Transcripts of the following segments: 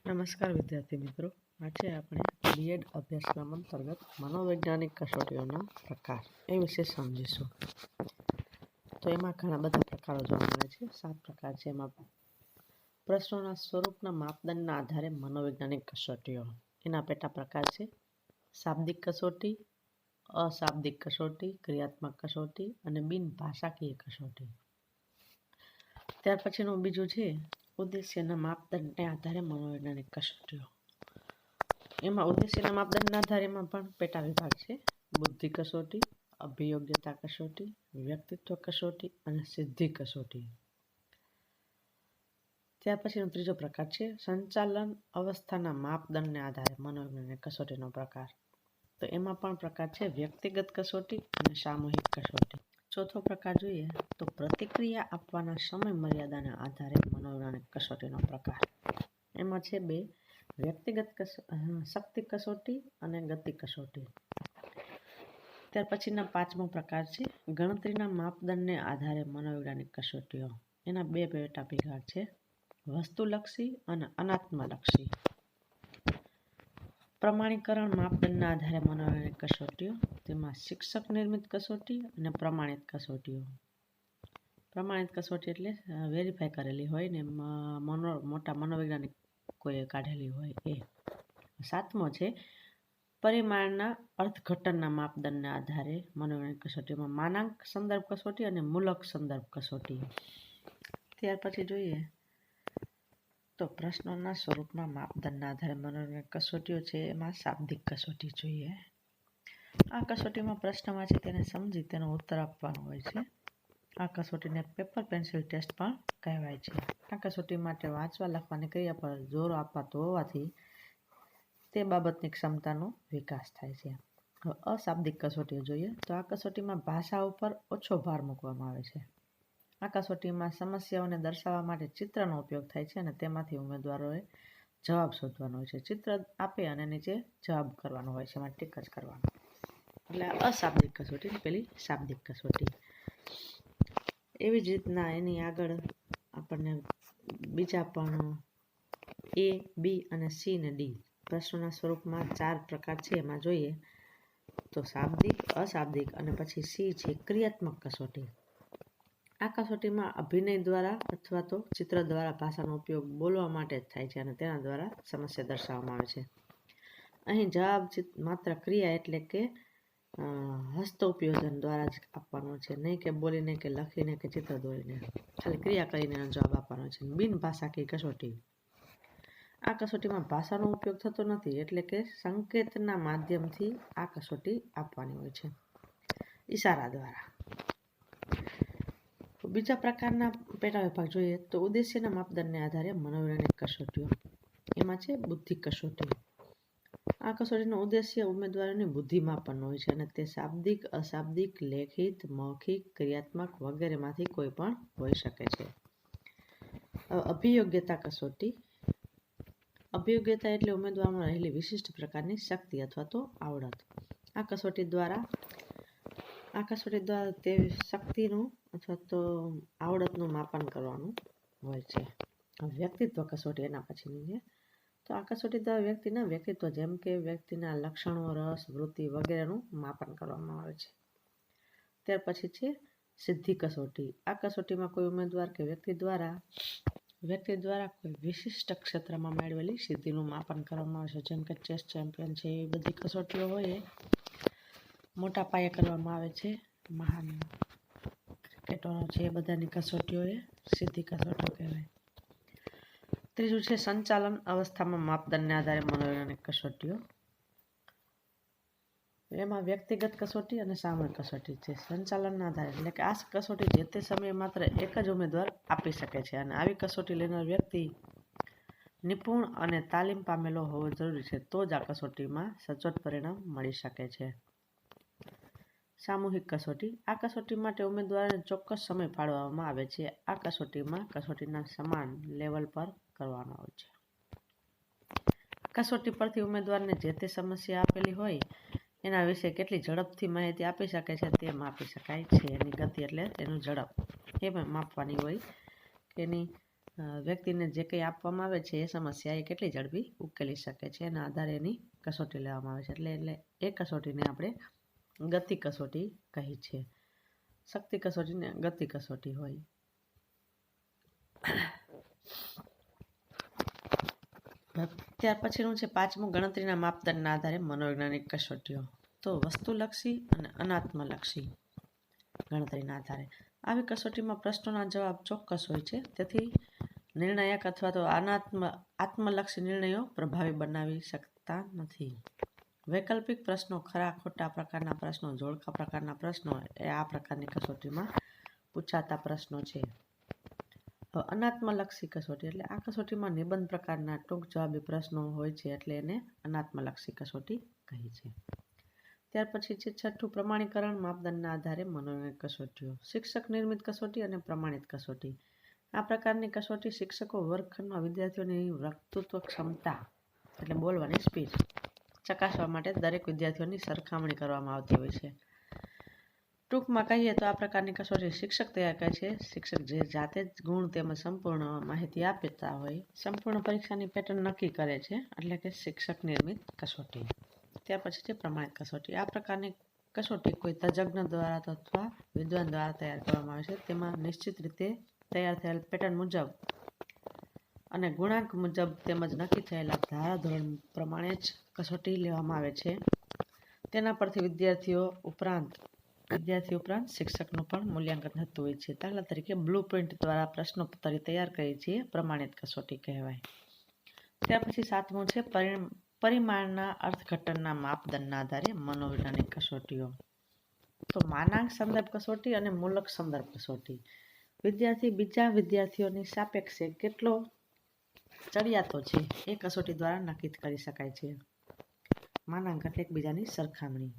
નમસ્કાર વિદ્યાર્થી મિત્રો, આજે આપણે બીએડ અભ્યાસક્રમ અંતર્ગત મનોવૈજ્ઞાનિક કસોટીઓના પ્રકાર એ વિશે સમજીશું. તો એમાં ઘણા બધા પ્રકારો જોવા મળે છે. 7 પ્રકાર છે. એમાં પ્રશ્નોના સ્વરૂપના માપદંડના આધારે મનોવૈજ્ઞાનિક કસોટીઓ, એના પેટા પ્રકાર છે: શાબ્દિક કસોટી, અશાબ્દિક કસોટી, ક્રિયાત્મક કસોટી અને બિનભાષાકીય કસોટી. ત્યાર પછીનું બીજું છે ઉદ્દેશ્યના માપદંડને આધારે મનોવૈજ્ઞાનિક કસોટીઓ. એમાં ઉદ્દેશ્યના માપદંડના આધારે એમાં પણ પેટા વિભાગ છે: બુદ્ધિ કસોટી, અભિયોગ્યતા કસોટી, વ્યક્તિત્વ કસોટી અને સિદ્ધિ કસોટી. ત્યાર પછીનો ત્રીજો પ્રકાર છે સંચાલન અવસ્થાના માપદંડને આધારે મનોવૈજ્ઞાનિક કસોટીનો પ્રકાર. તો એમાં પણ પ્રકાર છે વ્યક્તિગત કસોટી અને સામૂહિક કસોટી. ચોથો પ્રકાર જોઈએ તો પ્રતિક્રિયા આપવાના સમય મર્યાદાના આધારે મનોવૈજ્ઞાનિક કસોટીનો પ્રકાર. એમાં છે 2: વ્યક્તિગત શક્તિ કસોટી અને ગતિ કસોટી. ત્યાર પછીના 5મો પ્રકાર છે ગણતરીના માપદંડને આધારે મનોવૈજ્ઞાનિક કસોટીઓ. એના 2 પેટા વિભાગ છે: વસ્તુલક્ષી અને અનાત્મલક્ષી. પ્રમાણીકરણ માપદંડના આધારે મનોવૈજ્ઞાનિક કસોટીઓ. તેમાં શિક્ષક નિર્મિત કસોટી અને પ્રમાણિત કસોટીઓ. પ્રમાણિત કસોટી એટલે વેરીફાઈ કરેલી હોય ને મોટા મનોવૈજ્ઞાનિક કોઈએ કાઢેલી હોય એ. 7મો છે પરિમાણના અર્થઘટનના માપદંડના આધારે મનોવૈજ્ઞાનિક કસોટીમાં માનાંક સંદર્ભ કસોટી અને મૂલક સંદર્ભ કસોટી. ત્યાર પછી જોઈએ તો પ્રશ્નોના સ્વરૂપમાં માપદંડના આધારે મનોવૈજ્ઞાનિક કસોટીઓ છે. એમાં શાબ્દિક કસોટી જોઈએ. આ કસોટીમાં પ્રશ્ન વાંચી તેને સમજી તેનો ઉત્તર આપવાનો હોય છે. આ કસોટીને પેપર પેન્સિલ ટેસ્ટ પણ કહેવાય છે. આ કસોટી માટે વાંચવા લખવાની ક્રિયા પર જોર અપાતો હોવાથી તે બાબતની ક્ષમતાનો વિકાસ થાય છે. હવે અશાબ્દિક કસોટીઓ જોઈએ તો આ કસોટીમાં ભાષા ઉપર ઓછો ભાર મૂકવામાં આવે છે. આ કસોટીમાં સમસ્યાઓને દર્શાવવા માટે ચિત્રનો ઉપયોગ થાય છે અને તેમાંથી ઉમેદવારોએ જવાબ શોધવાનો હોય છે. ચિત્ર આપે અને નીચે જવાબ કરવાનો હોય છે, એમાં ટીક જ કરવાનો. એટલે અશાબ્દિક કસોટી, પેલી શાબ્દિક કસોટી. એવી જ રીતના એની આગળ આપણને બીજા પણ A, B અને C ને D પ્રશ્નોના સ્વરૂપમાં 4 પ્રકાર છે. એમાં જોઈએ તો શાબ્દિક, અશાબ્દિક અને પછી C છે ક્રિયાત્મક કસોટી. આ કસોટીમાં અભિનય દ્વારા અથવા તો ચિત્ર દ્વારા ભાષાનો ઉપયોગ બોલવા માટે જ થાય છે અને તેના દ્વારા સમસ્યા દર્શાવવામાં આવે છે. અહીં જવાબ માત્ર ક્રિયા એટલે કે હસ્ત ઉપયોજન દ્વારા જ આપવાનો છે, નહીં કે બોલીને કે લખીને કે ચિત્ર દોરીને. ખાલી ક્રિયા કરીને જવાબ આપવાનો છે. બિનભાષાકીય કસોટી. આ કસોટીમાં ભાષાનો ઉપયોગ થતો નથી, એટલે કે સંકેતના માધ્યમથી આ કસોટી આપવાની હોય છે, ઈશારા દ્વારા. બીજા પ્રકારના પેટા વિભાગ જોઈએ તો ઉદ્દેશ્યના માપદંડને આધારે મનોવૈજ્ઞાનિક કસોટીઓ. એમાં છે બુદ્ધિ કસોટી. આ કસોટીનો ઉદ્દેશ્ય ઉમેદવારોની બુદ્ધિ માપવાનો હોય છે અને તે શાબ્દિક, અશાબ્દિક, લેખિત, મૌખિક, ક્રિયાત્મક વગેરેમાંથી કોઈ પણ હોઈ શકે છે. અભિયોગ્યતા કસોટી. અભિયોગ્યતા એટલે ઉમેદવારમાં રહેલી વિશિષ્ટ પ્રકારની શક્તિ અથવા તો આવડત. આ કસોટી દ્વારા તે શક્તિનું અથવા તો આવડતનું માપન કરવાનું હોય છે. વ્યક્તિત્વ કસોટી એના પછીની છે. તો આ કસોટી દ્વારા વ્યક્તિના વ્યક્તિત્વ, જેમ કે વ્યક્તિના લક્ષણો, રસ, વૃત્તિ વગેરેનું માપન કરવામાં આવે છે. ત્યાર પછી છે સિદ્ધિ કસોટી. આ કસોટીમાં કોઈ ઉમેદવાર કે વ્યક્તિ દ્વારા કોઈ વિશિષ્ટ ક્ષેત્રમાં મેળવેલી સિદ્ધિનું માપન કરવામાં આવે છે. જેમ કે ચેસ ચેમ્પિયન છે, એ બધી કસોટીઓ હોય એ મોટા પાયે કરવામાં આવે છે. મહાન ક્રિકેટરો છે, એ બધાની કસોટીઓ એ સિદ્ધિ કસોટીઓ કહેવાય. ત્રીજું છે સંચાલન અવસ્થામાં માપદંડને આધારે મનોવૈજ્ઞાનિક કસોટીઓ. એમાં વ્યક્તિગત કસોટી અને સામૂહિક કસોટી છે. સંચાલનના આધારે એટલે કે આ કસોટી જે તે સમયે માત્ર એક જ ઉમેદવાર આપી શકે છે અને આવી કસોટી લેનાર વ્યક્તિ નિપુણ અને તાલીમ પામેલો હોવો જરૂરી છે, તો જ આ કસોટીમાં સચોટ પરિણામ મળી શકે છે. સામૂહિક કસોટી. આ કસોટી માટે ઉમેદવારોને ચોક્કસ સમય ફાળવવામાં આવે છે. આ કસોટીના સમાન લેવલ પર કરવાનો હોય છે. કસોટી પરથી ઉમેદવારને જે તે સમસ્યા આપેલી હોય એના વિશે કેટલી ઝડપથી માહિતી આપી શકે છે તે માપી શકાય છે. એની ગતિ એટલે એનું ઝડપ એ માપવાની હોય કે એની વ્યક્તિને જે કંઈ આપવામાં આવે છે એ સમસ્યા એ કેટલી ઝડપી ઉકેલી શકે છે એના આધારે એની કસોટી લેવામાં આવે છે. એટલે એ કસોટીને આપણે ગતિ કસોટી કહી છે. શક્તિ કસોટી ને ગતિ કસોટી હોય. ત્યાર પછીનું છે 5મું, ગણતરીના માપદંડના આધારે મનોવૈજ્ઞાનિક કસોટીઓ. તો વસ્તુલક્ષી અને અનાત્મલક્ષી ગણતરીના આધારે આવી કસોટીમાં પ્રશ્નોના જવાબ ચોક્કસ હોય છે, તેથી નિર્ણાયક અથવા તો આત્મલક્ષી નિર્ણયો પ્રભાવી બનાવી શકતા નથી. વૈકલ્પિક પ્રશ્નો, ખરા ખોટા પ્રકારના પ્રશ્નો, જોડકા પ્રકારના પ્રશ્નો એ આ પ્રકારની કસોટીમાં પૂછાતા પ્રશ્નો છે. અનાત્મલક્ષી કસોટી એટલે આ કસોટીમાં નિબંધ પ્રકારના ટૂંક જવાબી પ્રશ્નો હોય છે, એટલે એને અનાત્મલક્ષી કસોટી કહી છે. ત્યાર પછી છે 6થું, પ્રમાણીકરણ માપદંડના આધારે મનોવૈજ્ઞાનિક કસોટીઓ. શિક્ષક નિર્મિત કસોટી અને પ્રમાણિત કસોટી. આ પ્રકારની કસોટી શિક્ષકો વર્ગખંડમાં વિદ્યાર્થીઓની વક્તૃત્વ ક્ષમતા એટલે બોલવાની સ્પીડ ચકાસવા માટે દરેક વિદ્યાર્થીઓની સરખામણી કરવામાં આવતી હોય છે. ટૂંકમાં કહીએ તો આ પ્રકારની કસોટી શિક્ષક તૈયાર કરે છે. શિક્ષક જે જાતે જ ગુણ તેમજ સંપૂર્ણ માહિતી આપતા હોય, સંપૂર્ણ પરીક્ષાની પેટર્ન નક્કી કરે છે, એટલે કે શિક્ષક નિર્મિત કસોટી. ત્યાર પછી છે પ્રમાણિત કસોટી. આ પ્રકારની કસોટી કોઈ તજજ્ઞ દ્વારા અથવા વિદ્વાન દ્વારા તૈયાર કરવામાં આવે છે. તેમાં નિશ્ચિત રીતે તૈયાર થયેલ પેટર્ન મુજબ અને ગુણાંક મુજબ તેમજ નક્કી થયેલા ધારાધોરણ પ્રમાણે જ કસોટી લેવામાં આવે છે. તેના પરથી વિદ્યાર્થીઓ ઉપરાંત શિક્ષકનું પણ મૂલ્યાંકન થતું હોય છે. દાખલા તરીકે બ્લુ પ્રિન્ટ દ્વારા પ્રશ્નોત્તરી તૈયાર કરી છે, પ્રમાણિત કસોટી કહેવાય. ત્યાર પછી 7મું છે પરિમાણના અર્થઘટનના માપદંડના આધારે મનોવૈજ્ઞાનિક કસોટીઓ. તો માનાંક સંદર્ભ કસોટી અને મૂલક સંદર્ભ કસોટી. વિદ્યાર્થી બીજા વિદ્યાર્થીઓની સાપેક્ષે કેટલો ચડિયાતો છે એ કસોટી દ્વારા નક્કી કરી શકાય છે. માનાંક એટલે એકબીજાની સરખામણી.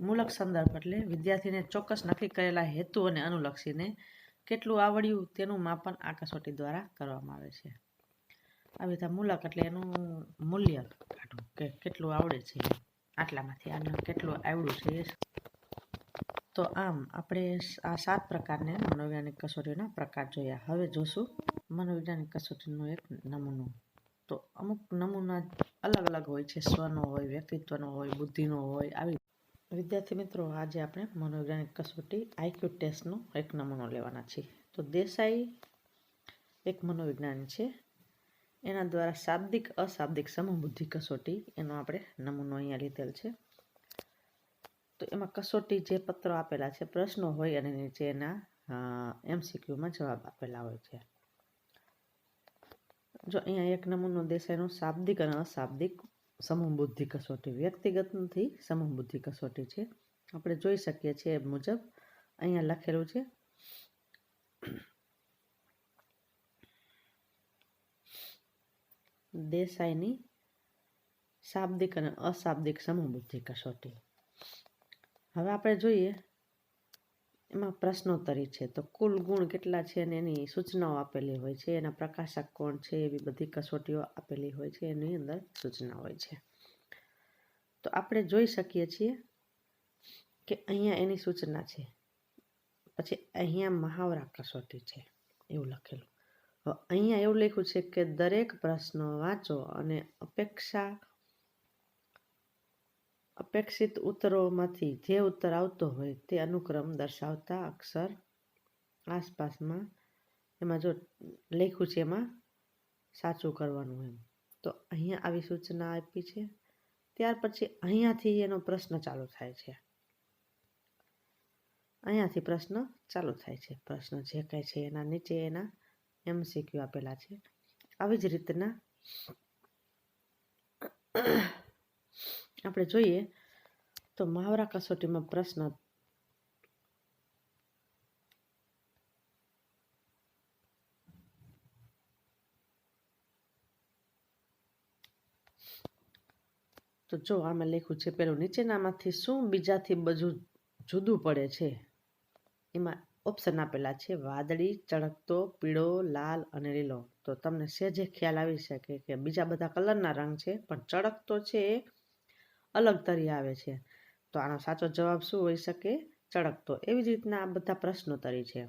મૂલક સંદર્ભ એટલે વિદ્યાર્થીને ચોક્કસ નક્કી કરેલા હેતુઓને અનુલક્ષીને કેટલું આવડ્યું તેનું માપન આ કસોટી દ્વારા કરવામાં આવે છે. આવી રીતે મૂલક એટલે એનું મૂલ્ય કાઢવું કે કેટલું આવડે છે, આટલામાંથી આને કેટલું આવડ્યું છે એ. તો આમ આપણે આ 7 પ્રકારની મનોવૈજ્ઞાનિક કસોટીના પ્રકાર જોયા. હવે જોશું મનોવૈજ્ઞાનિક કસોટીનો એક નમૂનો. તો અમુક નમૂના અલગ અલગ હોય છે, સ્વનો હોય, વ્યક્તિત્વનો હોય, બુદ્ધિનો હોય. આવી વિદ્યાર્થી મિત્રો, આજે આપણે મનોવૈજ્ઞાનિક કસોટી આઈક્યુ ટેસ્ટનો એક નમૂનો લેવાના છીએ. તો દેસાઈ એક મનોવિજ્ઞાન છે, એના દ્વારા શાબ્દિક અશાબ્દિક સમબુદ્ધિ કસોટી એનો આપણે નમૂનો અહીંયા લીધેલ છે. તો એમાં કસોટી જે પત્રો આપેલા છે, પ્રશ્નો હોય અને નીચે એના MCQમાં જવાબ આપેલા હોય છે. જો અહીંયા એક નમૂનો દેસાઈનો શાબ્દિક અને અશાબ્દિક સમબુદ્ધિ કસોટી, વ્યક્તિગત નથી, સમબુદ્ધિ કસોટી છે. આપણે જોઈ શકીએ છીએ એ મુજબ અહીંયા લખેલું છે. દેસાઈની શાબ્દિક અને અશાબ્દિક સમબુદ્ધિ કસોટી. હવે આપણે જોઈએ એમાં પ્રશ્નોત્તરી છે. તો કુલ ગુણ કેટલા છે અને એની સૂચનાઓ આપેલી હોય છે, એના પ્રકાશક કોણ છે, એવી બધી કસોટીઓ આપેલી હોય છે, એની અંદર સૂચના હોય છે. તો આપણે જોઈ શકીએ છીએ કે અહીંયા એની સૂચના છે, પછી અહીંયા મહાવરા કસોટી છે એવું લખેલું. અહીંયા એવું લખ્યું છે કે દરેક પ્રશ્ન વાંચો અને અપેક્ષિત ઉત્તરોમાંથી જે ઉત્તર આવતો હોય તે અનુક્રમ દર્શાવતા અક્ષર આસપાસમાં એમાં જો લખ્યું છે એમાં સાચું કરવાનું એમ. તો અહીંયા આવી સૂચના આપી છે. ત્યાર પછી અહીંયાથી એનો પ્રશ્ન ચાલુ થાય છે. અહીંયાથી પ્રશ્ન ચાલુ થાય છે. પ્રશ્ન જે કાંઈ છે એના નીચે એના MCQ આપેલા છે. આવી જ રીતના આપણે જોઈએ તો મહાવરા કસોટીમાં પ્રશ્ન તો જો આમાં લખ્યું છે પેલું, નીચેનામાંથી શું બીજાથી બધું જુદું પડે છે. એમાં ઓપ્શન આપેલા છે વાદળી, ચળકતો, પીળો, લાલ અને લીલો. તો તમને સહેજે ખ્યાલ આવી શકે કે બીજા બધા કલરના રંગ છે, પણ ચળકતો છે એ અલગ તરી આવે છે. તો આનો સાચો જવાબ શું હોઈ શકે? ચળકતો. એવી જ રીતના આ બધા પ્રશ્નોત્તરી છે.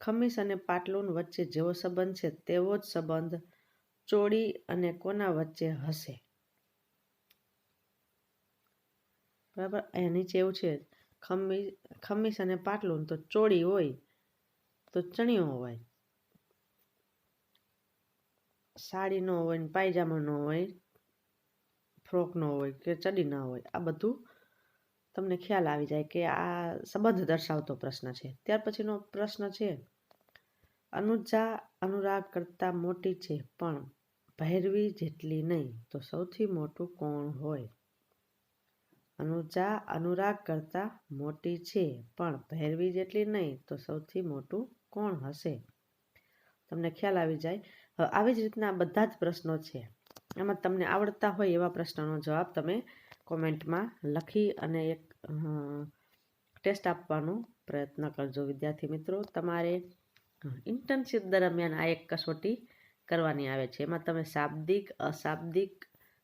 ખમીસ અને પાટલુન વચ્ચે જેવો સંબંધ છે તેવો જ સંબંધ ચોળી અને કોના વચ્ચે હશે? બરાબર, અહીંયા નીચે એવું છે, ખમીસ અને પાટલુન તો ચોળી હોય તો ચણિયો હોય, સાડી ન હોય ને પાયજામા ન હોય, ફ્રોક ન હોય કે ચડી ના હોય. આ બધું તમને ખ્યાલ આવી જાય કે આ સંબંધ દર્શાવતો પ્રશ્ન છે. ત્યાર પછીનો પ્રશ્ન છે, અનુજા અનુરાગ કરતાં મોટી છે પણ ભૈરવી જેટલી નહીં તો સૌથી મોટું કોણ હોય? અનુજા અનુરાગ કરતાં મોટી છે પણ ભૈરવી જેટલી નહીં તો સૌથી મોટું કોણ હશે? તમને ખ્યાલ આવી જાય. હવે આવી જ રીતના બધા જ પ્રશ્નો છે. એમાં તમને આવડતા હોય એવા પ્રશ્નનો જવાબ તમે કોમેન્ટમાં લખી અને એક ટેસ્ટ આપવાનો પ્રયત્ન કરજો. વિદ્યાર્થી મિત્રો, તમારે ઇન્ટર્નશીપ દરમિયાન આ એક કસોટી કરવાની આવે છે. એમાં તમે શાબ્દિક, અશાબ્દિક,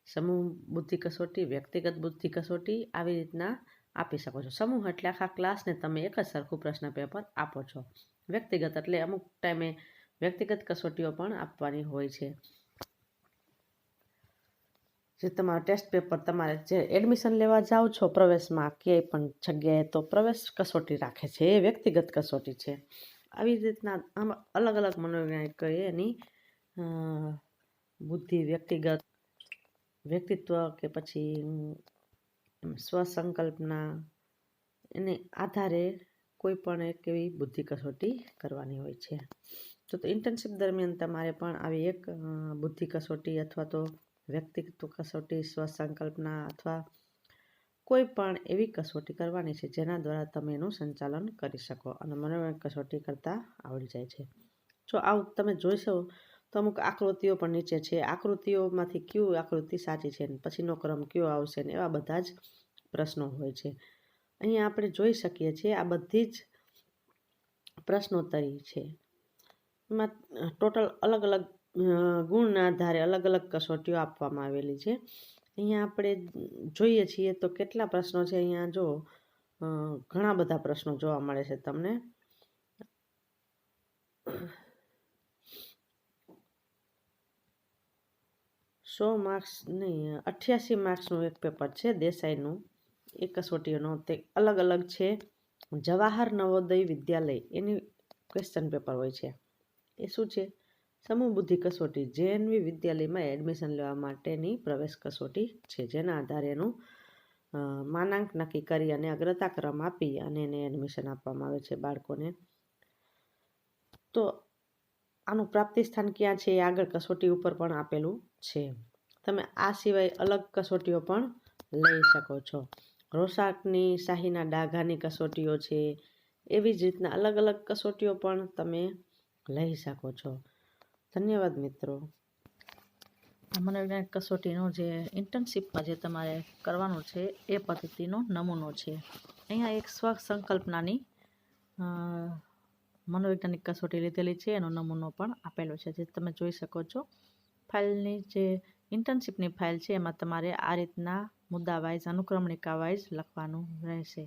સમૂહ બુદ્ધિ કસોટી, વ્યક્તિગત બુદ્ધિ કસોટી આવી રીતના આપી શકો છો. સમૂહ એટલે આખા ક્લાસને તમે એક જ સરખું પ્રશ્ન પેપર આપો છો. વ્યક્તિગત એટલે અમુક ટાઈમે વ્યક્તિગત કસોટીઓ પણ આપવાની હોય છે. જે તમારું ટેસ્ટ પેપર તમારે જે એડમિશન લેવા જાઓ છો પ્રવેશમાં ક્યાંય પણ જગ્યાએ તો પ્રવેશ કસોટી રાખે છે, એ વ્યક્તિગત કસોટી છે. આવી રીતના આમાં અલગ અલગ મનોવૈજ્ઞાનિક એની બુદ્ધિ, વ્યક્તિત્વ કે પછી સ્વસંકલ્પના એને આધારે કોઈ પણ એક એવી બુદ્ધિ કસોટી કરવાની હોય છે. તો ઇન્ટર્નશીપ દરમિયાન તમારે પણ આવી એક બુદ્ધિ કસોટી અથવા તો વ્યક્તિત્વ કસોટી, સ્વસંકલ્પના અથવા કોઈ પણ એવી કસોટી કરવાની છે જેના દ્વારા તમે એનું સંચાલન કરી શકો અને મનોવૈજ્ઞાનિક કસોટી કરતાં આવડી જાય છે. જો આવું તમે જોઈશો તો અમુક આકૃતિઓ પણ નીચે છે. આકૃતિઓમાંથી કયું આકૃતિ સાચી છે ને પછીનો ક્રમ કયો આવશે ને એવા બધા જ પ્રશ્નો હોય છે. અહીંયા આપણે જોઈ શકીએ છીએ આ બધી જ પ્રશ્નોત્તરી છે. એમાં ટોટલ અલગ અલગ ગુણના આધારે અલગ અલગ કસોટીઓ આપવામાં આવેલી છે. અહીંયા આપણે જોઈએ છીએ તો કેટલા પ્રશ્નો છે. અહીંયા જો ઘણા બધા પ્રશ્નો જોવા મળે છે તમને. 100 માર્ક્સ નહીં, 88 માર્ક્સનું એક પેપર છે દેસાઈનું. એક કસોટીનો તે અલગ અલગ છે. જવાહર નવોદય વિદ્યાલય એની ક્વેશ્ચન પેપર હોય છે. એ શું છે? સમૂહ બુદ્ધિ કસોટી જેએનવી વિદ્યાલયમાં એડમિશન લેવા માટેની પ્રવેશ કસોટી છે, જેના આધારે એનું માનાંક નક્કી કરી અને અગ્રતા ક્રમ આપી અને એને એડમિશન આપવામાં આવે છે બાળકોને. તો આનું પ્રાપ્તિ સ્થાન ક્યાં છે એ આગળ કસોટી ઉપર પણ આપેલું છે. તમે આ સિવાય અલગ કસોટીઓ પણ લઈ શકો છો. રોસાકની શાહીના ડાઘાની કસોટીઓ છે. એવી જ રીતના અલગ અલગ કસોટીઓ પણ તમે લઈ શકો છો. ધન્યવાદ મિત્રો. મનોવૈજ્ઞાનિક કસોટીનો જે ઇન્ટર્નશીપમાં જે તમારે કરવાનું છે એ પદ્ધતિનો નમૂનો છે. અહીંયા એક સ્વસંકલ્પનાની મનોવૈજ્ઞાનિક કસોટી લીધેલી છે, એનો નમૂનો પણ આપેલો છે જે તમે જોઈ શકો છો. ફાઇલની જે ઇન્ટર્નશીપની ફાઇલ છે એમાં તમારે આ રીતના મુદ્દા વાઇઝ, અનુક્રમણિકા વાઇઝ લખવાનું રહેશે.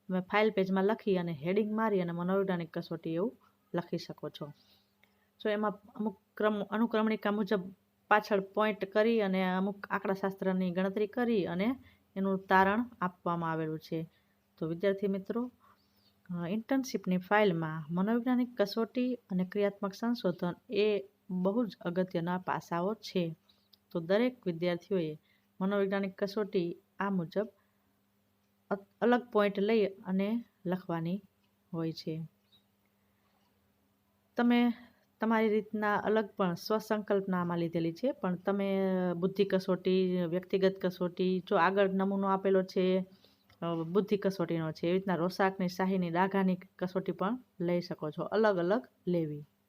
તમે ફાઇલ પેજમાં લખી અને હેડિંગ મારી અને મનોવૈજ્ઞાનિક કસોટી એવું લખી શકો છો. જો એમાં અમુક અનુક્રમણિકા મુજબ પાછળ પોઈન્ટ કરી અને અમુક આંકડાશાસ્ત્રની ગણતરી કરી અને એનું તારણ આપવામાં આવેલું છે. તો વિદ્યાર્થી મિત્રો, ઇન્ટર્નશીપની ફાઇલમાં મનોવૈજ્ઞાનિક કસોટી અને ક્રિયાત્મક સંશોધન એ બહુ જ અગત્યના પાસાઓ છે. તો દરેક વિદ્યાર્થીઓએ મનોવૈજ્ઞાનિક કસોટી આ મુજબ અલગ પોઈન્ટ લઈ અને લખવાની હોય છે. તમે તમારી રીતના અલગ પણ સ્વસંકલ્પનામાં લીધેલી છે, પણ તમે બુદ્ધિ કસોટી, વ્યક્તિગત કસોટી, જો આગળ નમૂનો આપેલો છે બુદ્ધિ કસોટીનો છે, એવી રીતના રોસાકની શાહીની ડાઘાની કસોટી પણ લઈ શકો છો, અલગ અલગ લેવી.